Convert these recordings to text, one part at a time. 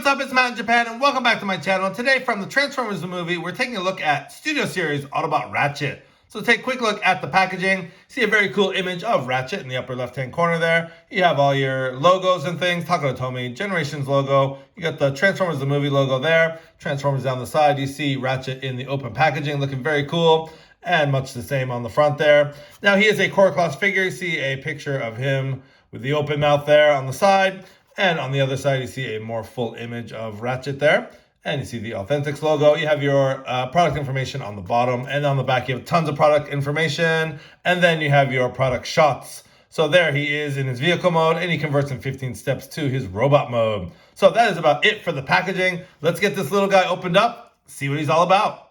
up? It's Matt in Japan, and welcome back to my channel. Today, from the Transformers the movie, we're taking a look at Studio Series Autobot Ratchet. So take a quick look at the packaging. See a very cool image of Ratchet in the upper left-hand corner there. You have all your logos and things. Takara Tomy, Generations logo. You got the Transformers the movie logo there. Transformers down the side. You see Ratchet in the open packaging, looking very cool. And much the same on the front there. Now, he is a core class figure. You see a picture of him with the open mouth there on the side. And on the other side, you see a more full image of Ratchet there. And you see the Authentics logo. You have your product information on the bottom. And on the back, you have tons of product information. And then you have your product shots. So there he is in his vehicle mode. And he converts in 15 steps to his robot mode. So that is about it for the packaging. Let's get this little guy opened up. See what he's all about.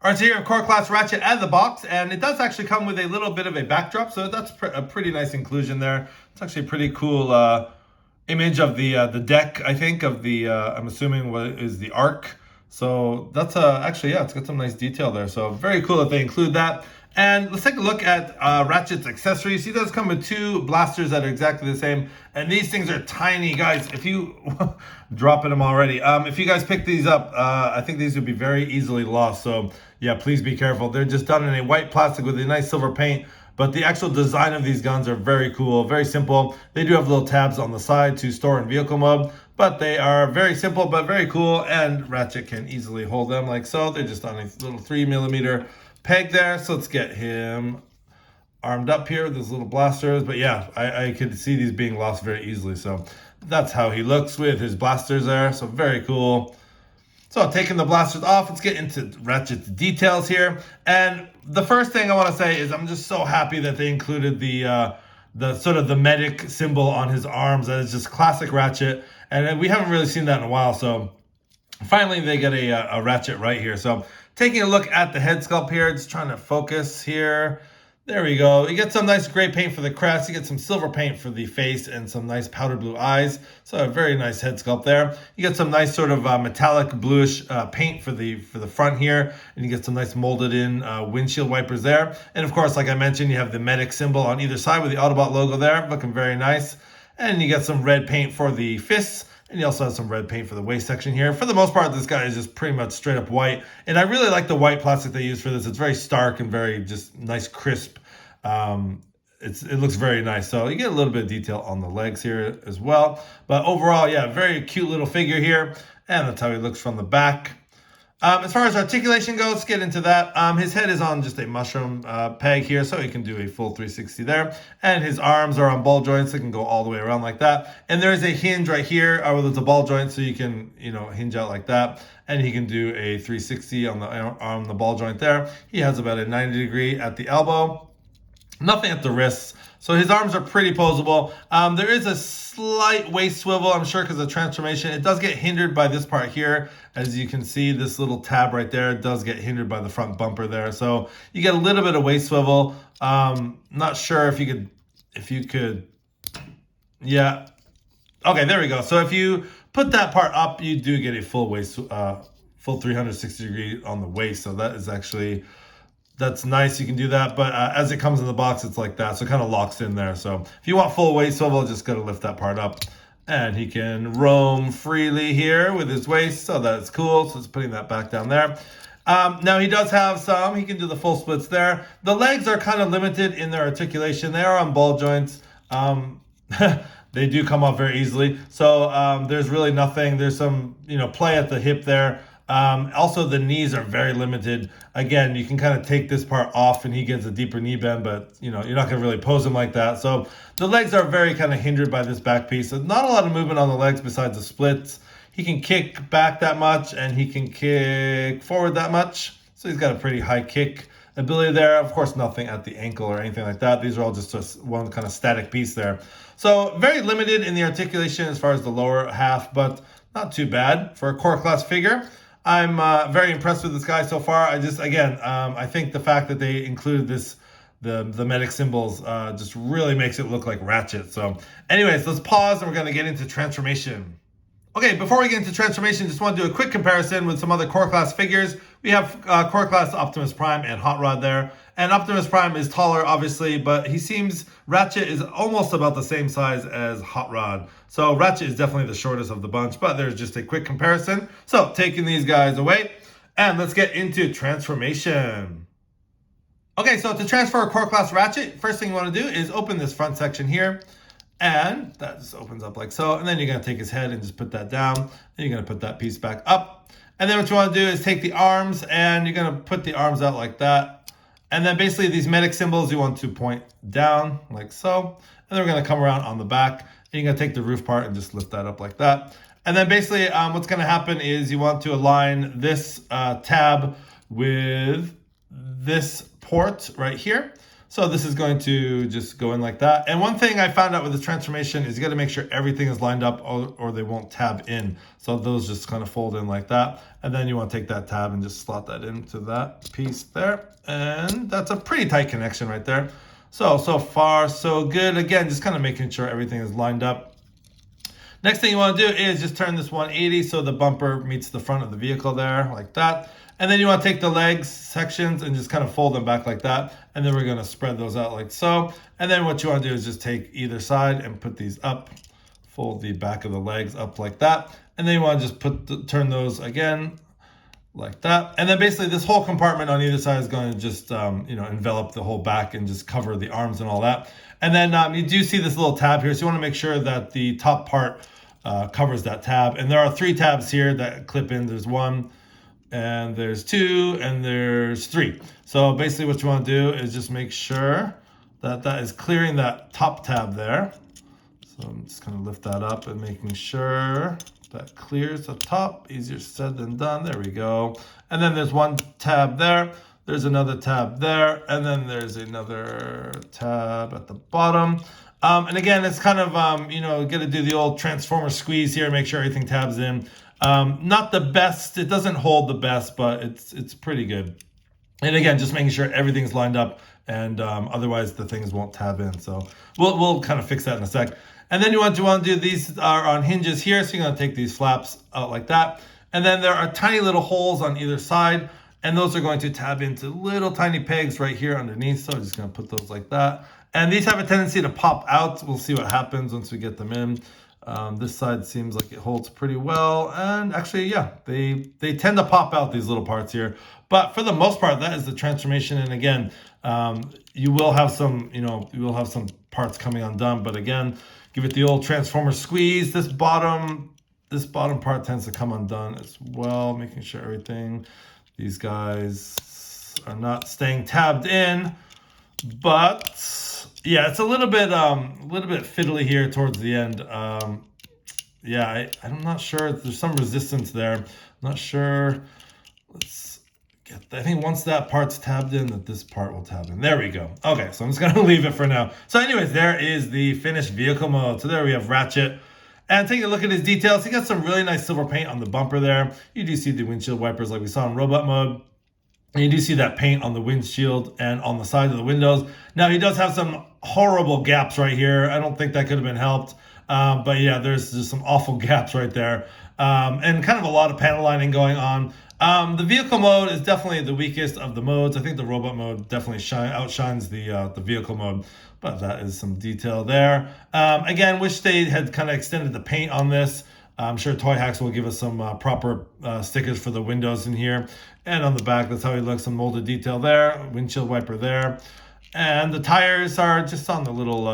All right, so here in Core Class Ratchet and the box, and it does actually come with a little bit of a backdrop, so that's a pretty nice inclusion there. It's actually a pretty cool image of the deck, I think, of the, I'm assuming what is the Ark. So that's actually, yeah, it's got some nice detail there. So very cool that they include that. And let's take a look at Ratchet's accessories. He does come with two blasters that are exactly the same. And these things are tiny, guys. If you, dropping them already. If you guys pick these up, I think these would be very easily lost. So yeah, please be careful. They're just done in a white plastic with a nice silver paint. But the actual design of these guns are very cool, very simple. They do have little tabs on the side to store in vehicle mode, but they are very simple but very cool, and Ratchet can easily hold them like so. They're just on a little 3mm peg there. So let's get him armed up here with his little blasters. But yeah, I could see these being lost very easily. So that's how he looks with his blasters there. So very cool. So taking the blasters off, let's get into Ratchet's details here. And the first thing I want to say is I'm just so happy that they included the sort of the medic symbol on his arms. That is just classic Ratchet. And we haven't really seen that in a while. So finally they get a Ratchet right here. So taking a look at the head sculpt here, just trying to focus here. There we go. You get some nice gray paint for the crest. You get some silver paint for the face and some nice powder blue eyes. So a very nice head sculpt there. You get some nice sort of metallic bluish paint for the front here. And you get some nice molded in windshield wipers there. And of course, like I mentioned, you have the medic symbol on either side with the Autobot logo there. Looking very nice. And you get some red paint for the fists. And you also have some red paint for the waist section here. For the most part, this guy is just pretty much straight up white. And I really like the white plastic they use for this. It's very stark and very just nice, crisp. It looks very nice. So you get a little bit of detail on the legs here as well. But overall, yeah, very cute little figure here. And that's how he looks from the back. As far as articulation goes, let's get into that. His head is on just a mushroom peg here, so he can do a full 360 there. And his arms are on ball joints, so he can go all the way around like that. And there is a hinge right here where there's a ball joint, so you can, hinge out like that. And he can do a 360 on the ball joint there. He has about a 90 degree at the elbow. Nothing at the wrists. So his arms are pretty posable. There is a slight waist swivel, I'm sure, because of transformation. It does get hindered by this part here. As you can see, this little tab right there does get hindered by the front bumper there. So you get a little bit of waist swivel. Not sure if you could, yeah. Okay, there we go. So if you put that part up, you do get a full waist, full 360 degree on the waist. So that is actually... That's nice, you can do that, but as it comes in the box, it's like that, so it kind of locks in there. So if you want full waist swivel, just got to lift that part up. And he can roam freely here with his waist, so that's cool. So it's putting that back down there. Now he does have he can do the full splits there. The legs are kind of limited in their articulation. They are on ball joints. They do come off very easily. So there's really nothing. There's some, play at the hip there. Also, the knees are very limited. Again, you can kind of take this part off and he gets a deeper knee bend, but you're not going to really pose him like that. So the legs are very kind of hindered by this back piece. So not a lot of movement on the legs besides the splits. He can kick back that much and he can kick forward that much. So he's got a pretty high kick ability there. Of course, nothing at the ankle or anything like that. These are all just one kind of static piece there. So very limited in the articulation as far as the lower half, but not too bad for a core class figure. I'm very impressed with this guy so far. I think the fact that they included the medic symbols just really makes it look like Ratchet. So anyways, let's pause and we're going to get into transformation. Okay, before we get into transformation, just want to do a quick comparison with some other core class figures. We have core class Optimus Prime and Hot Rod there. And Optimus Prime is taller, obviously, but Ratchet is almost about the same size as Hot Rod. So Ratchet is definitely the shortest of the bunch, but there's just a quick comparison. So taking these guys away, and let's get into transformation. Okay, so to transfer a core class Ratchet, first thing you want to do is open this front section here. And that just opens up like so. And then you're going to take his head and just put that down. Then you're going to put that piece back up. And then what you want to do is take the arms and you're going to put the arms out like that. And then basically these medic symbols you want to point down like so. And then we're going to come around on the back. And you're going to take the roof part and just lift that up like that. And then basically what's going to happen is you want to align this tab with this port right here. So this is going to just go in like that. And one thing I found out with this transformation is you got to make sure everything is lined up or they won't tab in. So those just kind of fold in like that. And then you want to take that tab and just slot that into that piece there. And that's a pretty tight connection right there. So far, so good. Again, just kind of making sure everything is lined up. Next thing you want to do is just turn this 180 so the bumper meets the front of the vehicle there like that. And then you want to take the legs sections and just kind of fold them back like that. And then we're going to spread those out like so. And then what you want to do is just take either side and put these up. Fold the back of the legs up like that. And then you want to just turn those again like that. And then basically this whole compartment on either side is going to just envelop the whole back and just cover the arms and all that. And then you do see this little tab here. So you want to make sure that the top part covers that tab. And there are 3 tabs here that clip in. There's 1. And there's 2, and there's 3. So basically what you want to do is just make sure that that is clearing that top tab there. So I'm just going to lift that up and making sure that clears the top. Easier said than done. There we go. And then there's 1 tab there. There's another tab there. And then there's another tab at the bottom. And again, it's kind of, got to do the old transformer squeeze here, make sure everything tabs in. Not the best, it doesn't hold the best, but it's pretty good. And again, just making sure everything's lined up and otherwise the things won't tab in. So we'll kind of fix that in a sec. And then you want to do, these are on hinges here. So you're going to take these flaps out like that. And then there are tiny little holes on either side. And those are going to tab into little tiny pegs right here underneath. So I'm just going to put those like that. And these have a tendency to pop out. We'll see what happens once we get them in. This side seems like it holds pretty well. And actually, yeah, they tend to pop out, these little parts here. But for the most part, that is the transformation. And again, you will have some parts coming undone. But again, give it the old transformer squeeze. This bottom part tends to come undone as well, making sure these guys are not staying tabbed in. But yeah, it's a little bit fiddly here towards the end. I'm not sure. There's some resistance there. I'm not sure. I think once that part's tabbed in, that this part will tab in. There we go. Okay, so I'm just gonna leave it for now. So anyways, there is the finished vehicle mode. So there we have Ratchet. And taking a look at his details, he got some really nice silver paint on the bumper there. You do see the windshield wipers like we saw in robot mode. And you do see that paint on the windshield and on the side of the windows. Now, he does have some horrible gaps right here. I don't think that could have been helped. But yeah, there's just some awful gaps right there. And kind of a lot of panel lining going on. The vehicle mode is definitely the weakest of the modes. I think the robot mode definitely outshines the vehicle mode. But that is some detail there. Again, wish they had kind of extended the paint on this. I'm sure Toy Hacks will give us some proper stickers for the windows in here. And on the back, that's how he looks, some molded detail there, windshield wiper there. And the tires are just on the little,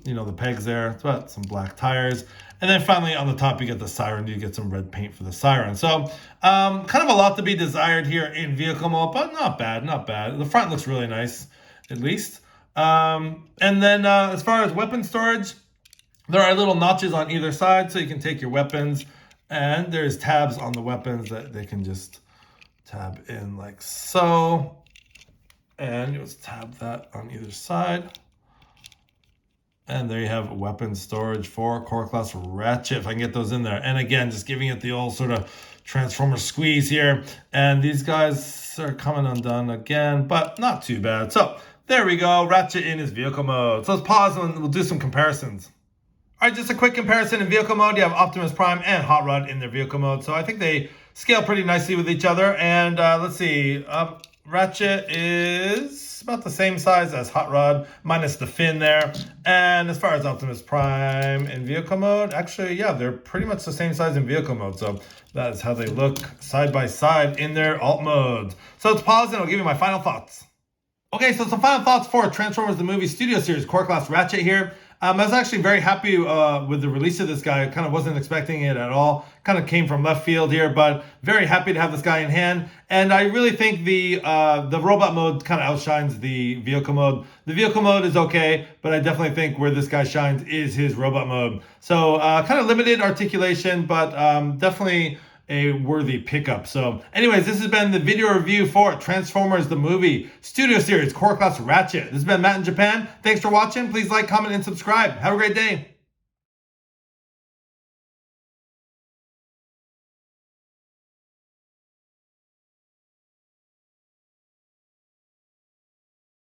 the pegs there, but some black tires. And then finally on the top, you get the siren. You get some red paint for the siren. So kind of a lot to be desired here in vehicle mode, but not bad, not bad. The front looks really nice, at least. And then as far as weapon storage, there are little notches on either side so you can take your weapons. And there's tabs on the weapons that they can just tab in like so. And you just tab that on either side. And there you have weapon storage for core class Ratchet, if I can get those in there. And again, just giving it the old sort of transformer squeeze here. And these guys are coming undone again, but not too bad. So there we go, Ratchet in his vehicle mode. So let's pause and we'll do some comparisons. All right, just a quick comparison in vehicle mode. You have Optimus Prime and Hot Rod in their vehicle mode, so I think they scale pretty nicely with each other. And let's see, Ratchet is about the same size as Hot Rod, minus the fin there. And as far as Optimus Prime in vehicle mode, actually, yeah, they're pretty much the same size in vehicle mode. So that is how they look side by side in their alt modes. So let's pause and I'll give you my final thoughts. Okay, so some final thoughts for Transformers the Movie Studio Series Core Class Ratchet here. I was actually very happy with the release of this guy. I kind of wasn't expecting it at all. Kind of came from left field here, but very happy to have this guy in hand. And I really think the robot mode kind of outshines the vehicle mode. The vehicle mode is okay, but I definitely think where this guy shines is his robot mode. So kind of limited articulation, but definitely a worthy pickup. So anyways, this has been the video review for Transformers the Movie Studio Series Core Class Ratchet. This has been Matt in Japan. Thanks for watching. Please like, comment, and subscribe. Have a great day.